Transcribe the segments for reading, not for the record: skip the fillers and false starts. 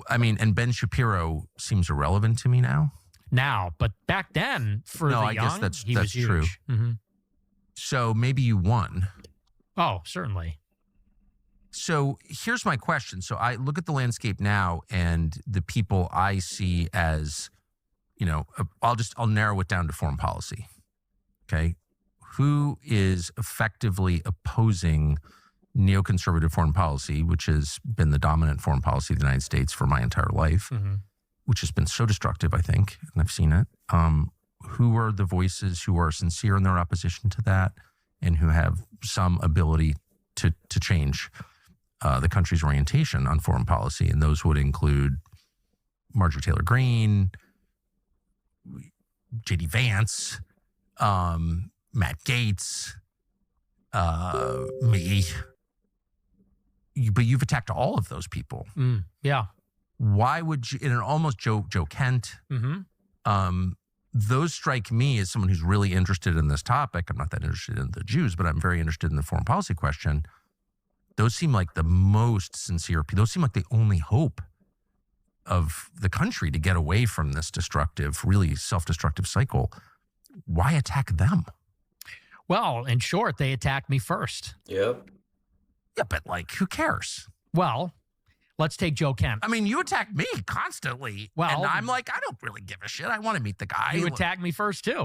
I mean, and Ben Shapiro seems irrelevant to me now. But back then, for the young, guess that's was huge. true. Mm-hmm. So maybe you won. Oh, certainly. So here's my question. So I look at the landscape now and the people I see as, I'll narrow it down to foreign policy. Okay. Who is effectively opposing neoconservative foreign policy, which has been the dominant foreign policy of the United States for my entire life, which has been so destructive, I think, and I've seen it. Who are the voices who are sincere in their opposition to that and who have some ability to change the country's orientation on foreign policy? And those would include Marjorie Taylor Greene, J.D. Vance, Matt Gaetz, me. But you've attacked all of those people. Yeah. Why would you, and almost Joe Kent, those strike me as someone who's really interested in this topic. I'm not that interested in the Jews, but I'm very interested in the foreign policy question. Those seem like the most sincere people. Those seem like the only hope of the country to get away from this destructive, really self-destructive cycle. Why attack them? Well, in short, they attacked me first. Yep. Yeah, but who cares? Well, let's take Joe Kent. I mean, you attack me constantly. Well, and I'm I don't really give a shit. I want to meet the guy. You attacked me first, too.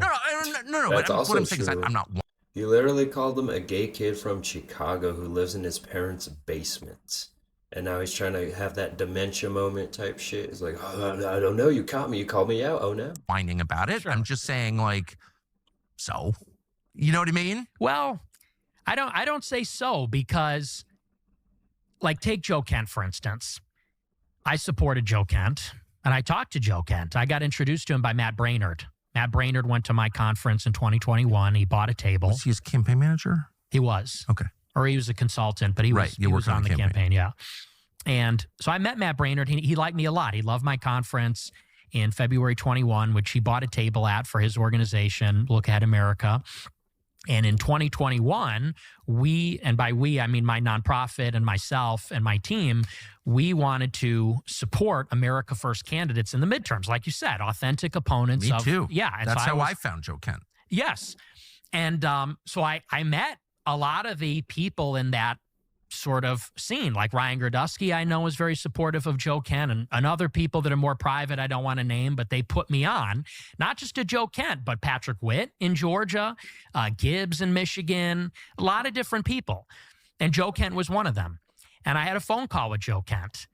No. That's also what I'm saying is true. I'm not. You literally called him a gay kid from Chicago who lives in his parents' basement. And now he's trying to have that dementia moment type shit. It's like, oh, I don't know. You caught me. You called me out. Oh, no. Whining about it. Sure. I'm just saying, so. You know what I mean? Well, I don't say so because, take Joe Kent, for instance. I supported Joe Kent, and I talked to Joe Kent. I got introduced to him by Matt Brainerd. Matt Brainerd went to my conference in 2021. He bought a table. Was he his campaign manager? He was. Okay. Or he was a consultant, but he was on the campaign, yeah. And so I met Matt Brainerd. He liked me a lot. He loved my conference in February 21, which he bought a table at for his organization, Look Ahead America. And in 2021, and by we, I mean my nonprofit and myself and my team, we wanted to support America First candidates in the midterms, like you said, authentic opponents. Me too. Yeah. And that's how I found Joe Kent. Yes. And so I met a lot of the people in that sort of scene, like Ryan Gerdusky, I know is very supportive of Joe Kent, and other people that are more private, I don't want to name, but they put me on, not just to Joe Kent, but Patrick Witt in Georgia, Gibbs in Michigan, a lot of different people. And Joe Kent was one of them. And I had a phone call with Joe Kent.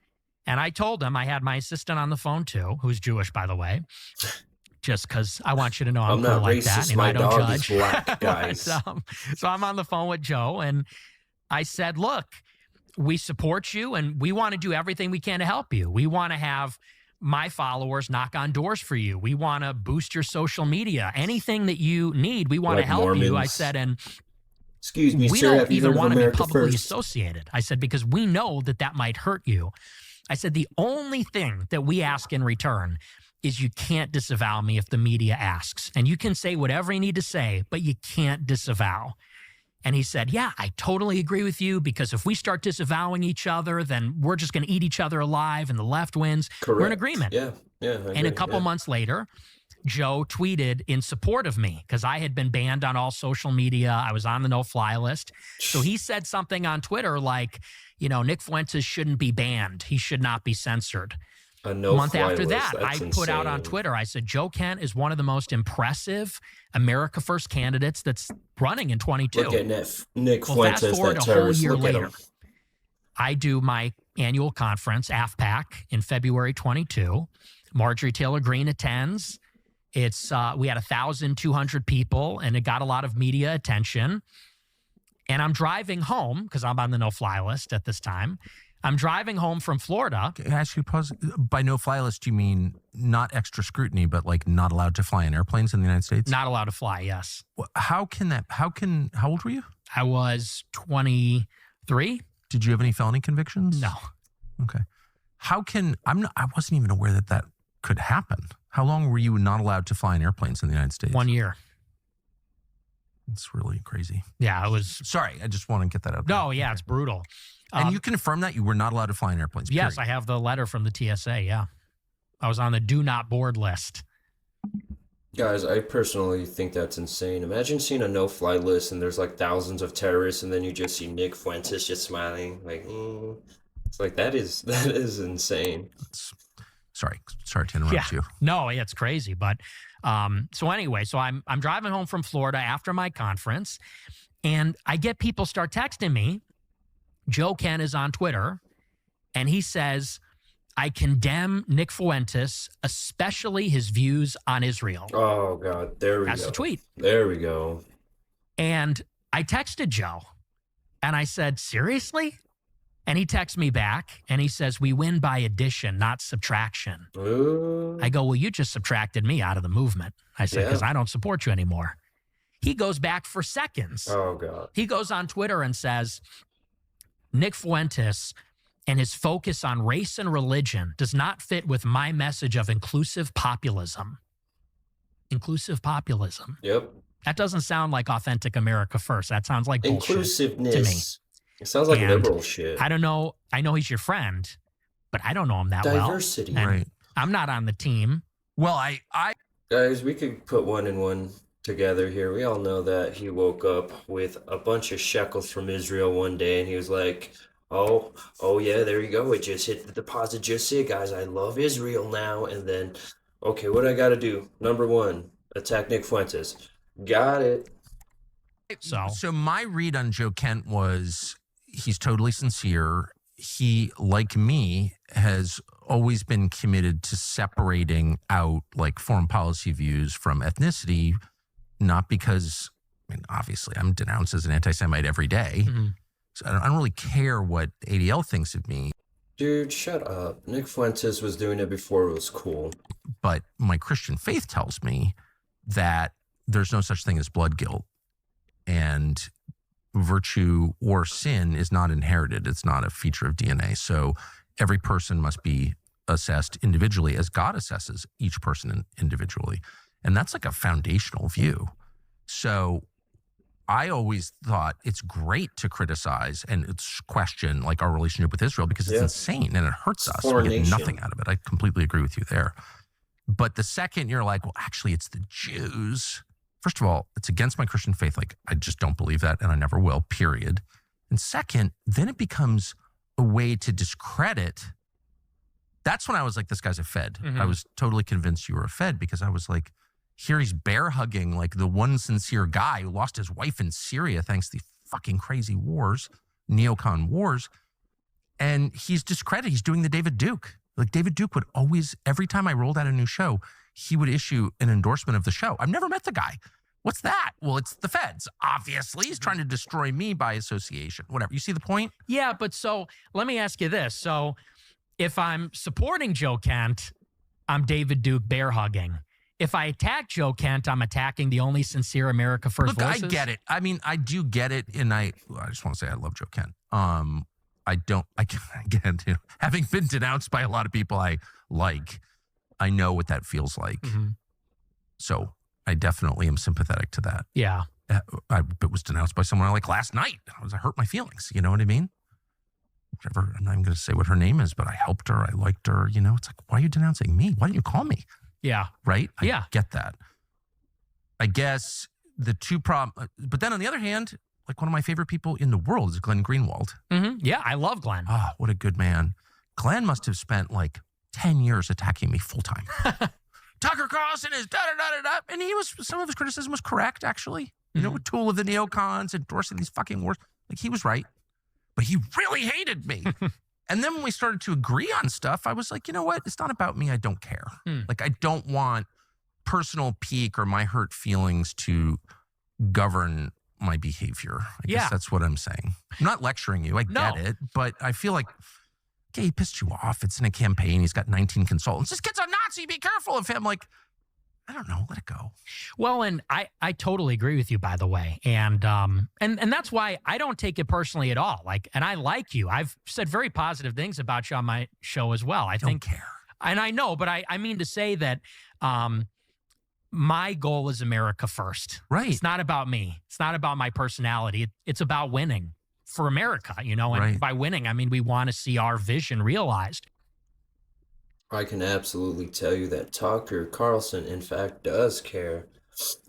And I told him, I had my assistant on the phone too, who's Jewish, by the way, just because I want you to know I'm cool not like racist. that. And My I don't dog judge. is black, guys. So I'm on the phone with Joe, and I said, look, we support you, and we want to do everything we can to help you. We want to have my followers knock on doors for you. We want to boost your social media. Anything that you need, we want to help you. I said, and excuse me, we sir, don't even want to be publicly first? associated. I said, because we know that might hurt you. I said, the only thing that we ask in return is you can't disavow me if the media asks. And you can say whatever you need to say, but you can't disavow. And he said, yeah, I totally agree with you, because if we start disavowing each other, then we're just going to eat each other alive and the left wins. Correct. We're in agreement. Yeah. And a couple months later, Joe tweeted in support of me, because I had been banned on all social media. I was on the no-fly list. So he said something on Twitter like, Nick Fuentes shouldn't be banned. He should not be censored. A month after list. that, That's I put out on insane. Twitter, I said, Joe Kent is one of the most impressive America First candidates that's running in 22. Look at Nick Fuentes, fast forward that a whole terrorist. year Look at later, him. I do my annual conference, AFPAC, in February 22. Marjorie Taylor Greene attends. It's we had 1,200 people, and it got a lot of media attention. And I'm driving home, because I'm on the no-fly list at this time. I'm driving home from Florida. Can I ask you, pause? By no-fly list, you mean not extra scrutiny, but not allowed to fly in airplanes in the United States? Not allowed to fly, yes. How old were you? I was 23. Did you have any felony convictions? No. Okay. I wasn't even aware that could happen. How long were you not allowed to fly in airplanes in the United States? 1 year. It's really crazy. Yeah, it was. Sorry, I just want to get that out there. No, yeah, it's brutal. And you confirm that you were not allowed to fly in airplanes? Yes, period. I have the letter from the TSA, yeah. I was on the do not board list. Guys, I personally think that's insane. Imagine seeing a no-fly list and there's like thousands of terrorists, and then you just see Nick Fuentes just smiling, like, it's like that is insane. Sorry to interrupt you. No, it's crazy. But so anyway, so I'm driving home from Florida after my conference, and I get people start texting me. Joe Ken is on Twitter, and he says, I condemn Nick Fuentes, especially his views on Israel. Oh, God. There we go. That's the tweet. There we go. And I texted Joe, and I said, seriously? And he texts me back, and he says, we win by addition, not subtraction. Ooh. I go, well, you just subtracted me out of the movement. I said, because I don't support you anymore. He goes back for seconds. Oh, God. He goes on Twitter and says, Nick Fuentes and his focus on race and religion does not fit with my message of inclusive populism. Inclusive populism. Yep. That doesn't sound like authentic America first. That sounds like bullshit Inclusiveness. to me. It sounds like And liberal shit. I don't know. I know he's your friend, but I don't know him that Diversity. well. And Right. I'm not on the team. Well, I Guys, we could put one and one together here. We all know that he woke up with a bunch of shekels from Israel one day, and he was like, oh yeah, there you go. It just hit the deposit. Just say, guys, I love Israel now. And then, okay, what I got to do? Number one, attack Nick Fuentes. Got it. So my read on Joe Kent was he's totally sincere. He, like me, has always been committed to separating out like foreign policy views from ethnicity, not because, I mean, obviously I'm denounced as an anti-Semite every day. Mm-hmm. So I don't really care what ADL thinks of me. Dude, shut up. Nick Fuentes was doing it before it was cool. But my Christian faith tells me that there's no such thing as blood guilt. And virtue or sin is not inherited. It's not a feature of DNA. So every person must be assessed individually as God assesses each person individually. And that's like a foundational view. So I always thought it's great to criticize and it's question like our relationship with Israel because it's insane and it hurts us. We get nothing out of it. I completely agree with you there. But the second you're like, well, actually, it's the Jews. First of all, it's against my Christian faith. Like, I just don't believe that and I never will, period. And second, then it becomes a way to discredit. That's when I was like, this guy's a Fed. Mm-hmm. I was totally convinced you were a Fed because I was like, here he's bear hugging like the one sincere guy who lost his wife in Syria thanks to the fucking crazy wars, neocon wars. And he's discredited. He's doing the David Duke. Like David Duke would always, every time I rolled out a new show, he would issue an endorsement of the show. I've never met the guy. What's that? Well, it's the Feds. Obviously, he's trying to destroy me by association. Whatever. You see the point? Yeah, but so let me ask you this. So if I'm supporting Joe Kent, I'm David Duke bear hugging. If I attack Joe Kent, I'm attacking the only sincere America First voices. I get it. I mean, I do get it. And I just want to say I love Joe Kent. I get, you know, having been denounced by a lot of people I like, I know what that feels like. Mm-hmm. So I definitely am sympathetic to that. Yeah. I was denounced by someone I like last night. I hurt my feelings. You know what I mean? Whatever. I'm not even going to say what her name is, but I helped her. I liked her. You know, it's like, why are you denouncing me? Why didn't you call me? Yeah. Right? Yeah. I get that. I guess the two problems, but then on the other hand, like one of my favorite people in the world is Glenn Greenwald. Mm-hmm. Yeah, I love Glenn. Oh, what a good man. Glenn must have spent like 10 years attacking me full time. Tucker Carlson is da-da-da-da-da. And some of his criticism was correct, actually. You know, a tool of the neocons, endorsing these fucking wars. Like, he was right. But he really hated me. And then when we started to agree on stuff, I was like, you know what? It's not about me. I don't care. Like, I don't want personal pique or my hurt feelings to govern my behavior. I guess that's what I'm saying. I'm not lecturing you. I get it. But I feel like, okay, he pissed you off. It's in a campaign. He's got 19 consultants. This kid's a Nazi. Be careful of him. Like, I don't know. Let it go. Well, and I totally agree with you, by the way. And that's why I don't take it personally at all. Like, and I like you. I've said very positive things about you on my show as well. I don't care. And I know, but I mean to say that my goal is America first. Right. It's not about me. It's not about my personality. It's about winning for America, you know, and Right. by winning, I mean, we want to see our vision realized. I can absolutely tell you that Tucker Carlson, in fact, does care.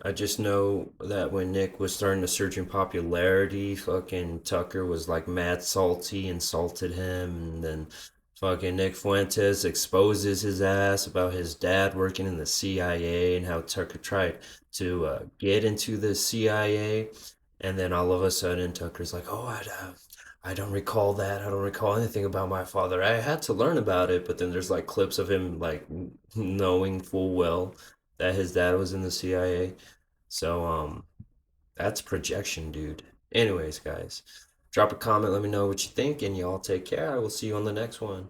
I just know that when Nick was starting to surge in popularity, fucking Tucker was like mad salty, insulted him, and then fucking Nick Fuentes exposes his ass about his dad working in the CIA and how Tucker tried to get into the CIA, and then all of a sudden Tucker's like, "Oh, I don't recall that. I don't recall anything about my father. I had to learn about it." But then there's like clips of him like knowing full well that his dad was in the CIA. So that's projection, dude. Anyways, guys, drop a comment, let me know what you think, and y'all take care. I will see you on the next one.